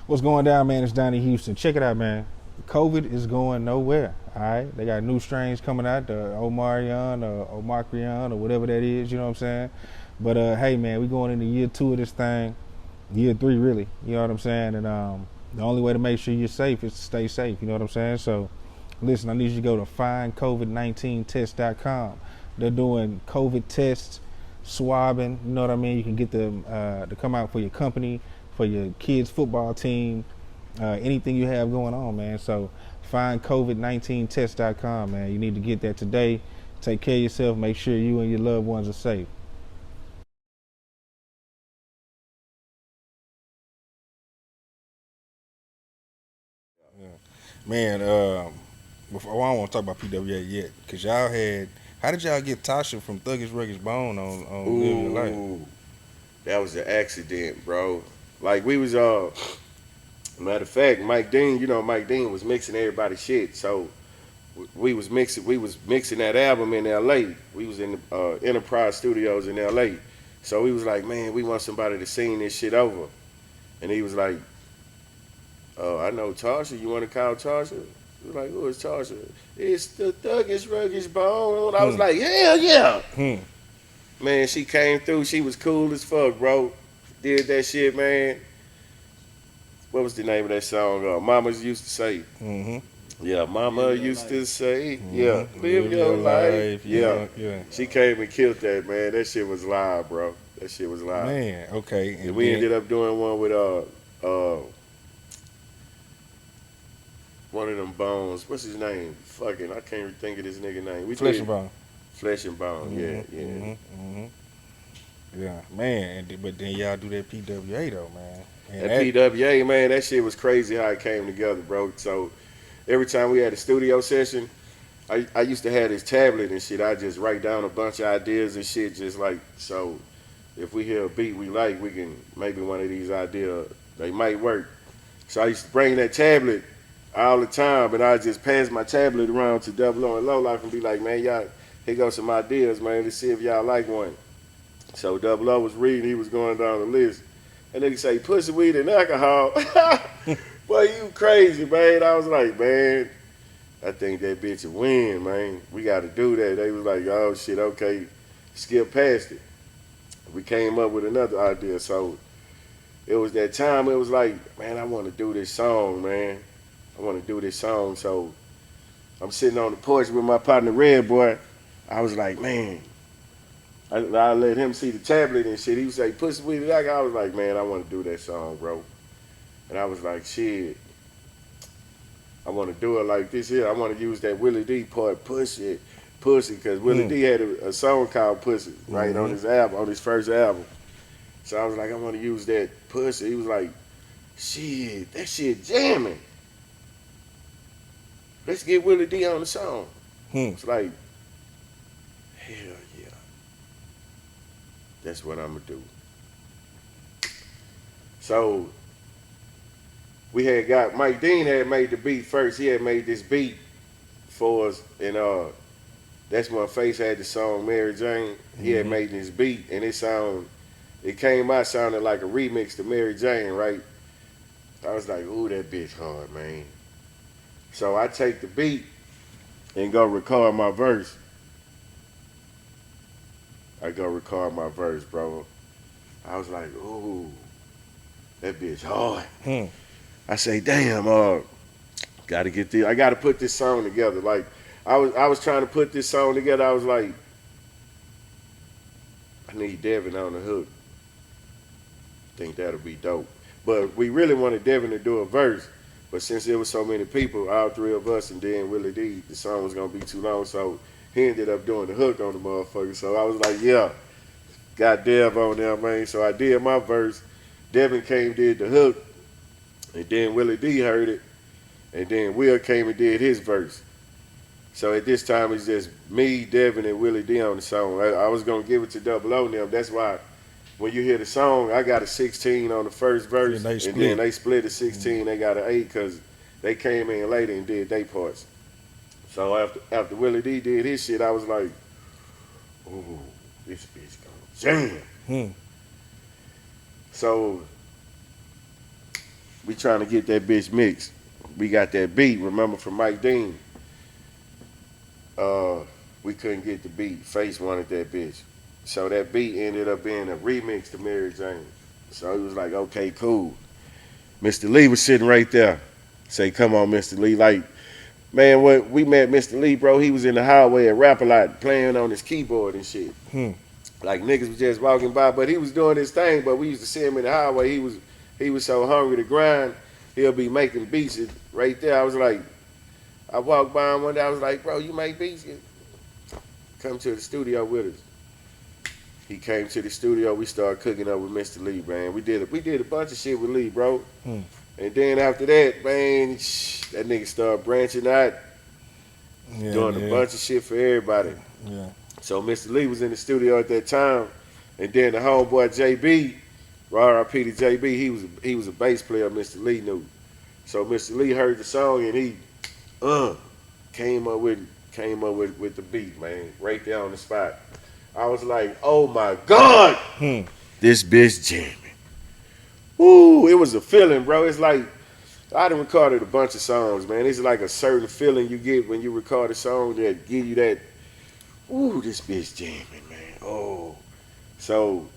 What's going down, man? It's Donnie Houston. Check it out, man. COVID is going nowhere. All right, they got new strains coming out, the Omarion or Omicron or whatever that is. You know what I'm saying? But hey, man, we going into year 2 of this thing, year 3 really. You know what I'm saying? And the only way to make sure you're safe is to stay safe. You know what I'm saying? So, listen, I need you to go to findcovid19test.com. They're doing COVID tests, swabbing. You know what I mean? You can get them to come out for your company, for your kids' football team, anything you have going on, man. So find COVID19test.com, man. You need to get that today. Take care of yourself. Make sure you and your loved ones are safe. Yeah. Man, before, I don't want to talk about P.W.A yet, because y'all had, how did y'all get Tasha from Thuggish Ruggish Bone on Live Your Life? Ooh, that was an accident, bro. Like we was matter of fact, Mike Dean, Mike Dean was mixing everybody's shit. So we was mixing that album in LA. We was in the Enterprise Studios in LA. So we was like, man, we want somebody to sing this shit over. And he was like, oh, I know Tasha. You want to call Tasha? We was like, who is Tasha? It's the Thuggish Ruggish Bone. I was Hmm. like, hell yeah. Hmm. Man, she came through. She was cool as fuck, bro. Did that shit, man. What was the name of that song? Mamas used to say. Mm-hmm. Yeah, Mama Live your used to life. say. Yeah, Mm-hmm. live Live your your life. life. Yeah. Yeah. She came and killed that, man. That shit was live, bro. That shit was live. Man, okay. And And we then ended up doing one with one of them bones. What's his name? Fucking, I can't even think of this nigga name. We Flesh did and Bone. Flesh and Bone. Yeah, Mm-hmm. yeah. Mm-hmm. Yeah, man. But then y'all do that P.W.A though, man. And That that. P.W.A, man, that shit was crazy how it came together, bro. So every time we had a studio session, I used to have this tablet and shit. I just write down a bunch of ideas and shit, just like so. If we hear a beat we like, we can maybe one of these ideas they might work. So I used to bring that tablet all the time, and I just pass my tablet around to Double O and Low Life and be like, man, y'all, here goes some ideas, man. Let's see if y'all like one. So Double O was reading, he was going down the list, and nigga say pussy, weed, and alcohol. Boy, you crazy, man. I was like, man, I think that bitch will win, man. We got to do that. They was like, oh shit, okay, skip past it. We came up with another idea. So it was that time. It was like, man, I want to do this song, man. I want to do this song. So I'm sitting on the porch with my partner Red Boy. I was like, man, I let him see the tablet and shit. He was like, pussy with it. I was like, man, I want to do that song, bro. And I was like, shit, I want to do it like this here. I want to use that Willie D part, pussy, pussy, because Willie Mm. D had a song called Pussy, right, on Mm-hmm. his album, on his first album. So I was like, I want to use that pussy. He was like, shit, that shit jamming. Let's get Willie D on the song. Hmm. It's like, hell yeah, that's what I'm gonna do. So we had got Mike Dean had made the beat first. He had made this beat for us, and that's when Face had the song Mary Jane. He had Mm-hmm. made this beat, and it came out sounding like a remix to Mary Jane, right? I was like, ooh, that bitch hard, man. So I take the beat and go record my verse. I go record my verse, bro. I was like, ooh, that bitch hard. Hmm. I say, damn, gotta get this. I gotta put this song together. Like, I was trying to put this song together. I was like, I need Devin on the hook. Think that'll be dope. But we really wanted Devin to do a verse. But since there was so many people, all three of us and then Willie D, the song was gonna be too long. So he ended up doing the hook on the motherfucker. So I was like, yeah, got Dev on there, man. So I did my verse. Devin came, did the hook, and then Willie D heard it, and then Will came and did his verse. So at this time, it's just me, Devin, and Willie D on the song. I was gonna give it to Double O and them. That's why when you hear the song, I got a 16 on the first Then verse, they and then split. they split a 16. They got an 8 because they came in later and did their parts. So after Willie D did his shit, I was like, ooh, this bitch gonna jam. Hmm. So we trying to get that bitch mixed. We got that beat, remember, from Mike Dean. We couldn't get the beat. Face wanted that bitch. So that beat ended up being a remix to Mary Jane. So he was like, okay, cool. Mr. Lee was sitting right there. Say, come on, Mr. Lee. Like, man, when we met Mr. Lee, bro, he was in the highway at Rap-A-Lot playing on his keyboard and shit. Like, niggas was just walking by, but he was doing his thing, but we used to see him in the highway. He was so hungry to grind, he'll be making beats right there. I was like, I walked by him one day, I was like, bro, you make beats? Come to the studio with us. He came to the studio, we started cooking up with Mr. Lee, man. We did a bunch of shit with Lee, bro. And then after that, man, that nigga started branching out, doing a bunch of shit for everybody. Yeah. So Mr. Lee was in the studio at that time, and then the homeboy JB, R.I.P. to JB, he was a bass player Mr. Lee knew. So Mr. Lee heard the song and he came up with the beat, man, right there on the spot. I was like, oh my God, this bitch jamming. Woo, it was a feeling, bro. It's like, I done recorded a bunch of songs, man. It's like a certain feeling you get when you record a song that give you that, ooh, this bitch jamming, man. Oh. So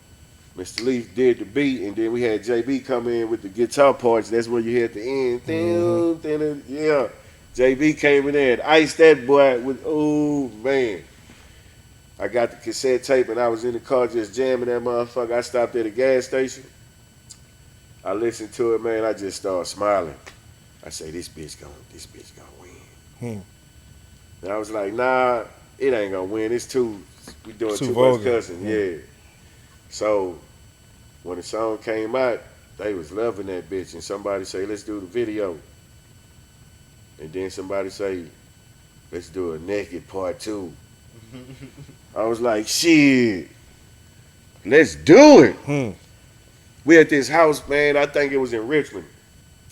Mr. Lee did the beat, and then we had JB come in with the guitar parts. That's where you hear at the end. Yeah. JB came in there and iced that boy with, oh, man. I got the cassette tape, and I was in the car just jamming that motherfucker. I stopped at a gas station. I listened to it, man. I just started smiling. I say, this bitch gonna win. And I was like, nah, it ain't gonna win. We doing too much cussing. Yeah. So when the song came out, they was loving that bitch. And somebody say, let's do the video. And then somebody say, let's do a naked part 2. I was like, shit, let's do it. We at this house, man. I think it was in Richmond.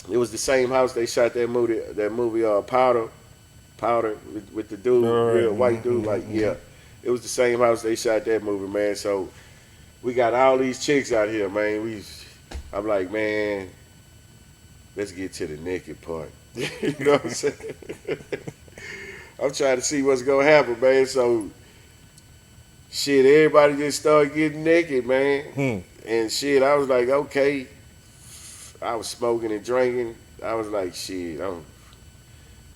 It was the same house they shot that movie Powder with the dude, real white dude. Like, yeah, it was the same house they shot that movie, man. So we got all these chicks out here, man. I'm like, man, let's get to the naked part. You know what I'm saying? I'm trying to see what's gonna happen, man. So shit, everybody just started getting naked, man. And shit, I was like, okay. I was smoking and drinking. I was like, shit,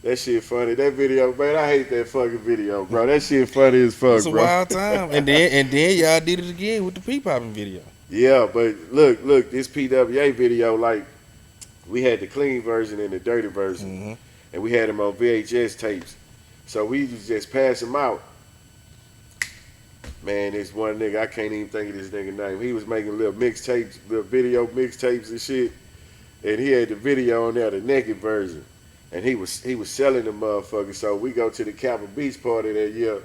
that shit funny. That video, man, I hate that fucking video, bro. That shit funny as fuck, it's a bro. wild time. And then y'all did it again with the P.W.A video. Yeah, but look, this P.W.A video, like, we had the clean version and the dirty version. And we had them on VHS tapes. So we just pass them out. Man, this one nigga, I can't even think of this nigga name. He was making little mixtapes, little video mixtapes and shit. And he had the video on there, the naked version. And he was selling the motherfuckers. So we go to the Capitol Beach party that year.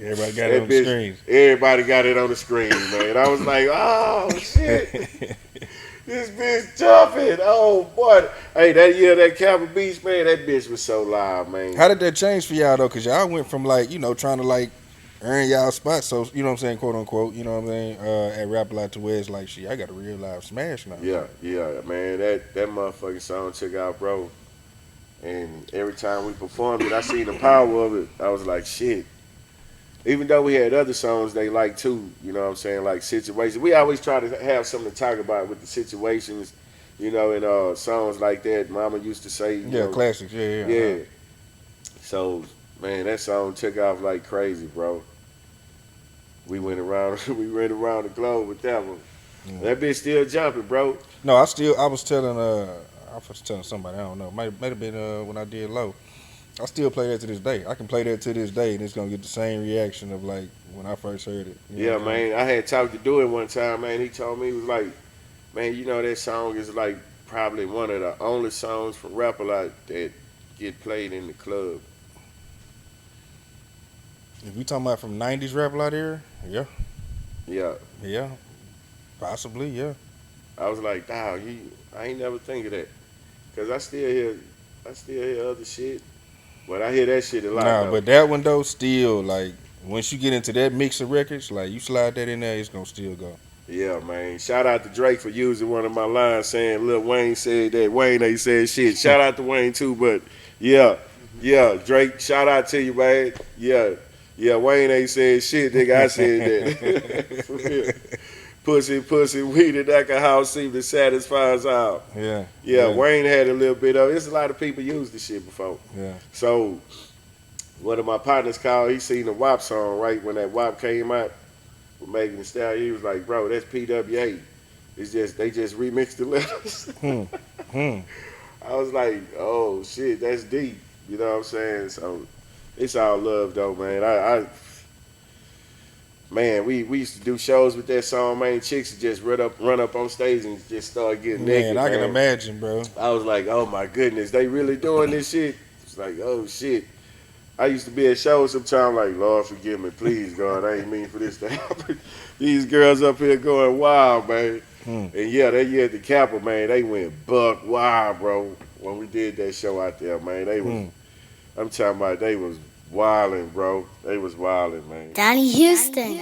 Everybody got it on the screen. Everybody got it on the screen, man. I was like, oh, shit. This bitch jumping. Oh, boy. Hey, that year, that Capitol Beach, man, that bitch was so loud, man. How did that change for y'all, though? Because y'all went from, like, you know, trying to, like, earn y'all spots, so, you know what I'm saying, quote unquote, you know what I'm saying, at Rap-A-Lot to where it's like, shit, I got a real live smash now. Yeah, man, that motherfucking song took out, bro. And every time we performed it, I seen the power of it. I was like, shit. Even though we had other songs they liked too, you know what I'm saying, like situations. We always try to have something to talk about with the situations, you know, and songs like that. Mama used to say, you know, classics, yeah. So, man, that song took off like crazy, bro. We went around the globe with that one. That bitch still jumping, bro. No, I was telling somebody, I don't know, might have been when I did Low. I still play that to this day. I can play that to this day, and it's gonna get the same reaction of like when I first heard it. Yeah, man. I had talked to Do It one time, man. He told me, he was like, man, you know that song is like probably one of the only songs from Rap-A-Lot that get played in the club. If we talking about from '90s Rap-A-Lot era, yeah, possibly, yeah. I was like, dawg, I ain't never think of that, cause I still hear other shit, but I hear that shit a lot. Nah, but that one though, still like once you get into that mix of records, like you slide that in there, it's gonna still go. Yeah, man. Shout out to Drake for using one of my lines saying Lil Wayne said that. Wayne ain't said shit. Shout out to Wayne too, but yeah. Yeah, Drake, shout out to you, man. Yeah. Yeah, Wayne ain't said shit, nigga. I said that. For real. Pussy, weed and alcohol seem to satisfy us all. Yeah. Yeah, Wayne had a little bit of it. There's a lot of people used this shit before. Yeah. So one of my partners called, he seen the WAP song, right? When that WAP came out with Megan Thee Stallion, he was like, bro, that's P.W.A. It's just, they just remixed the letters. I was like, oh, shit, that's deep. You know what I'm saying? So it's all love, though, man. Man, we used to do shows with that song, man. Chicks would just run up on stage and just start getting naked, Man, I can imagine, bro. I was like, oh, my goodness, they really doing this shit? It's like, oh, shit. I used to be at shows sometimes like, Lord, forgive me, please, God, I ain't mean for this to happen. These girls up here going wild, man. And yeah, that year at the Capitol, man, they went buck wild, bro. When we did that show out there, man, they was, I'm talking about, they was wilding, bro. They was wilding, man. Donnie Houston.